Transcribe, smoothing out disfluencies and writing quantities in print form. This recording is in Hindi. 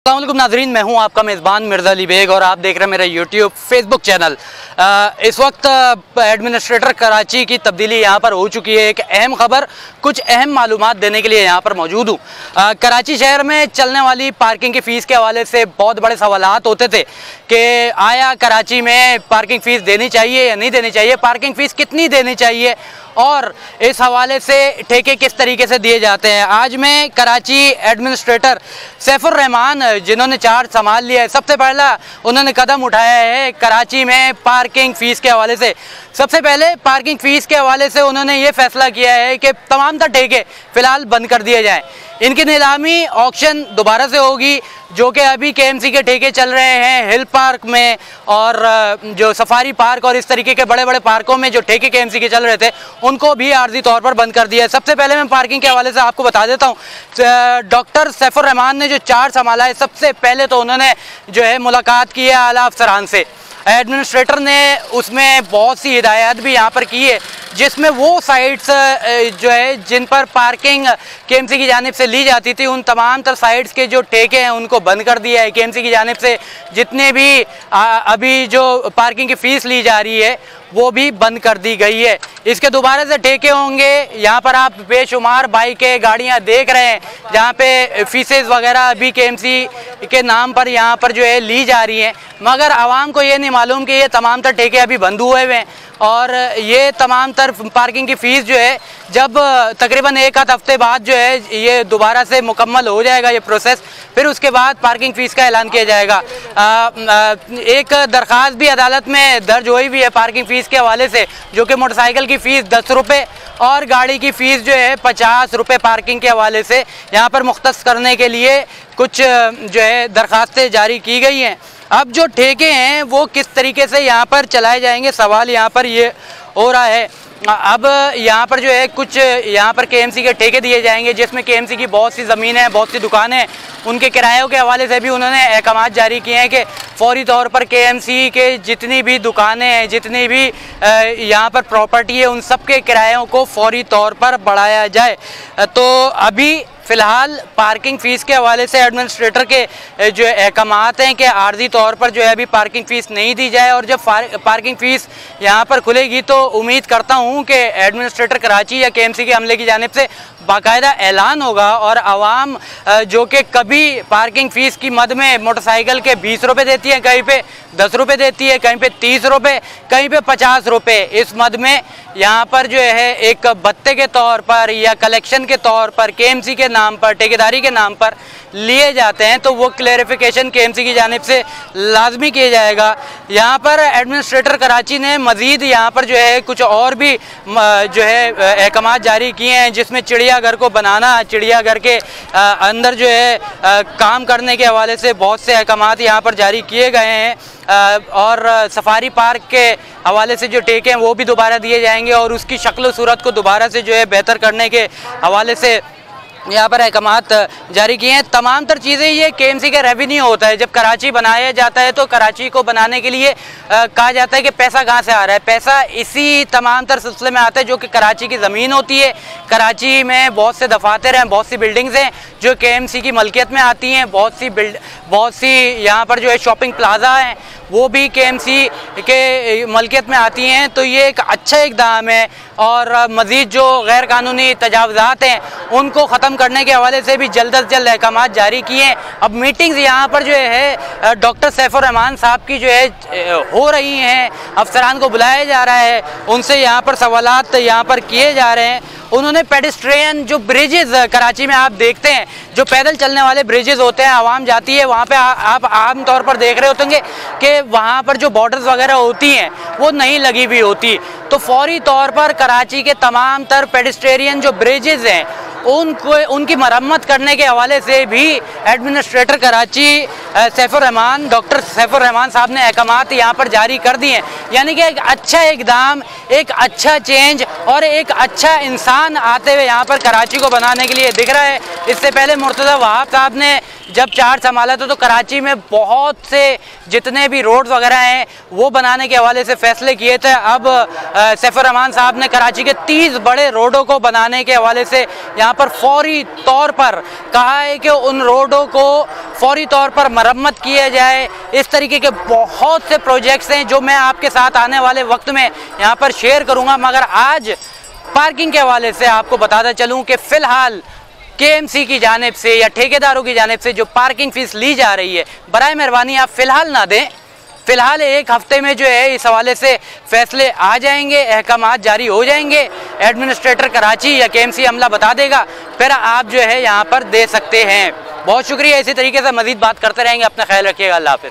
अस्सलामुअलैकुम नाज़रीन, मैं हूं आपका मेज़बान मिर्ज़ा अली बेग और आप देख रहे हैं मेरा यूट्यूब फेसबुक चैनल। इस वक्त एडमिनिस्ट्रेटर कराची की तब्दीली यहां पर हो चुकी है। एक अहम खबर, कुछ अहम मालूमात देने के लिए यहां पर मौजूद हूं। कराची शहर में चलने वाली पार्किंग की फ़ीस के हवाले से बहुत बड़े सवालात होते थे कि आया कराची में पार्किंग फ़ीस देनी चाहिए या नहीं देनी चाहिए, पार्किंग फ़ीस कितनी देनी चाहिए और इस हवाले से ठेके किस तरीके से दिए जाते हैं। आज मैं कराची एडमिनिस्ट्रेटर सैफुर रहमान जिन्होंने चार्ज संभाल लिया है, सबसे पहला उन्होंने कदम उठाया है कराची में पार्किंग फ़ीस के हवाले से। सबसे पहले पार्किंग फ़ीस के हवाले से उन्होंने ये फैसला किया है कि तमाम तर ठेके फ़िलहाल बंद कर दिए जाएँ। इनकी नीलामी ऑक्शन दोबारा से होगी, जो कि अभी केएमसी के ठेके चल रहे हैं हिल पार्क में और जो सफारी पार्क और इस तरीके के बड़े बड़े पार्कों में जो ठेके केएमसी के चल रहे थे उनको भी आर्जी तौर पर बंद कर दिया है। सबसे पहले मैं पार्किंग के हवाले से आपको बता देता हूँ, डॉक्टर सैफुर रहमान ने जो चार्ज संभाला है, सबसे पहले तो उन्होंने जो है मुलाकात की है आला अफसरान से। एडमिनिस्ट्रेटर ने उसमें बहुत सी हिदायत भी यहाँ पर की है, जिसमें वो साइट्स जो है जिन पर पार्किंग केएमसी की जानिब से ली जाती थी, उन तमाम तर साइट्स के जो ठेके हैं उनको बंद कर दिया है। केएमसी की जानिब से जितने भी अभी जो पार्किंग की फ़ीस ली जा रही है वो भी बंद कर दी गई है। इसके दोबारा से ठेके होंगे। यहाँ पर आप बेशुमार बाइकें, गाड़ियाँ देख रहे हैं जहाँ पे फ़ीसेस वगैरह अभी केएमसी के नाम पर यहाँ पर जो है ली जा रही हैं, मगर आवाम को ये नहीं मालूम कि ये तमाम तर ठेके अभी बंद हुए हुए हैं और ये तमाम तर पार्किंग की फ़ीस जो है जब तकरीबन एक आध हफ्ते बाद जो है ये दोबारा से मुकम्मल हो जाएगा ये प्रोसेस, फिर उसके बाद पार्किंग फ़ीस का ऐलान किया जाएगा। एक दरख्वास्त भी अदालत में दर्ज हुई भी है पार्किंग फ़ीस के हवाले से, जो कि मोटरसाइकिल की फ़ीस 10 रुपये और गाड़ी की फ़ीस जो है 50 रुपये पार्किंग के हवाले से यहाँ पर मुख्तस करने के लिए कुछ जो है दरख्वास्तें जारी की गई हैं। अब जो ठेके हैं वो किस तरीके से यहाँ पर चलाए जाएंगे, सवाल यहाँ पर ये हो रहा है। अब यहाँ पर जो है कुछ यहाँ पर केएमसी के ठेके दिए जाएंगे, जिसमें केएमसी की बहुत सी ज़मीनें हैं, बहुत सी दुकानें हैं, उनके किरायों के हवाले से भी उन्होंने अहकामात जारी किए हैं कि फौरी तौर पर केएमसी के जितनी भी दुकानें हैं, जितनी भी यहाँ पर प्रॉपर्टी है, उन सब के किरायों को फौरी तौर पर बढ़ाया जाए। तो अभी फ़िलहाल पार्किंग फ़ीस के हवाले से एडमिनिस्ट्रेटर के जो अहकामात हैं कि आर्जी तौर पर जो है अभी पार्किंग फ़ीस नहीं दी जाए और जब पार्किंग फ़ीस यहाँ पर खुलेगी तो उम्मीद करता हूँ कि एडमिनिस्ट्रेटर कराची या केएमसी के अमले की जानिब से बाकायदा ऐलान होगा और आवाम जो कि कभी पार्किंग फ़ीस की मद में मोटरसाइकिल के 20 रुपये देती है, कहीं पे 10 रुपये देती है, कहीं पे 30 रुपये, कहीं पे 50 रुपये, इस मद में यहाँ पर जो है एक भत्ते के तौर पर या कलेक्शन के तौर पर केएमसी के नाम पर, ठेकेदारी के नाम पर लिए जाते हैं, तो वो क्लेरिफिकेशन केएमसी की जानिब से लाजमी किया जाएगा। यहाँ पर एडमिनिस्ट्रेटर कराची ने मज़ीद यहाँ पर जो है कुछ और भी जो है अहकामात जारी किए हैं, जिसमें चिड़ियाघर को बनाना, चिड़ियाघर के अंदर जो है काम करने के हवाले से बहुत से अहकामात यहाँ पर जारी किए गए हैं और सफारी पार्क के हवाले से जो ठेके हैं वो भी दोबारा दिए जाएंगे और उसकी शक्ल सूरत को दोबारा से जो है बेहतर करने के हवाले से यहाँ पर अहकामात जारी किए हैं। तमाम तर चीज़ें ये केएमसी का रेवेन्यू होता है। जब कराची बनाया जाता है तो कराची को बनाने के लिए कहा जाता है कि पैसा कहाँ से आ रहा है, पैसा इसी तमाम तर सिलसिले में आता है जो कि कराची की ज़मीन होती है। कराची में बहुत से दफातर हैं, बहुत सी बिल्डिंग्स हैं जो केएमसी की मलकियत में आती हैं, बहुत सी यहाँ पर जो है शॉपिंग प्लाजा हैं वो भी केएमसी के मलकियत में आती हैं। तो ये एक अच्छा इक़दाम है और मज़ीद जो गैर कानूनी तजावुज़ात हैं उनको ख़त्म करने के हवाले से भी जल्द अज जल्द अहकामात जारी किए हैं। अब मीटिंग्स यहाँ पर जो है डॉक्टर सैफुर रहमान साहब की जो है हो रही हैं, अफसरान को बुलाया जा रहा है, उनसे यहाँ पर सवालात यहाँ पर किए जा रहे हैं। उन्होंने पेडिस्ट्रियन जो ब्रिजेज़ कराची में आप देखते हैं, जो पैदल चलने वाले ब्रिजेज़ होते हैं, आवाम जाती है वहाँ पे आप आम तौर पर देख रहे होंगे कि वहाँ पर जो बॉर्डर्स वगैरह होती हैं वो नहीं लगी हुई होती। तो फौरी तौर पर कराची के तमाम तर पेडिस्ट्रियन जो ब्रिजेज़ हैं उनकी मरम्मत करने के हवाले से भी एडमिनिस्ट्रेटर कराची सैफुर रहमान, डॉक्टर सैफुर रहमान साहब ने अहकामात यहाँ पर जारी कर दिए हैं। यानी कि एक अच्छा इक़दाम, एक अच्छा चेंज और एक अच्छा इंसान आते हुए यहाँ पर कराची को बनाने के लिए दिख रहा है। इससे पहले मुर्तज़ा वहाब साहब ने जब चार्ज संभाला था तो कराची में बहुत से जितने भी रोड्स वगैरह हैं वो बनाने के हवाले से फैसले किए थे। अब सैफुर रहमान साहब ने कराची के 30 बड़े रोडों को बनाने के हवाले से यहाँ पर फौरी तौर पर कहा है कि उन रोडों को फौरी तौर पर मरम्मत किया जाए। इस तरीके के बहुत से प्रोजेक्ट्स हैं जो मैं आपके साथ आने वाले वक्त में यहाँ पर शेयर करूँगा। मगर आज पार्किंग के हवाले से आपको बताता चलूँ कि फ़िलहाल KMC की जानिब से या ठेकेदारों की जानिब से जो पार्किंग फ़ीस ली जा रही है, बराए मेहरबानी आप फ़िलहाल ना दें। फ़िलहाल एक हफ़्ते में जो है इस हवाले से फ़ैसले आ जाएंगे, अहकामात जारी हो जाएंगे, एडमिनिस्ट्रेटर कराची या KMC अमला बता देगा, फिर आप जो है यहाँ पर दे सकते हैं। बहुत शुक्रिया। इसी तरीके से मज़ीद बात करते रहेंगे। अपना ख्याल रखिएगा। अल्लाह हाफ़िज़।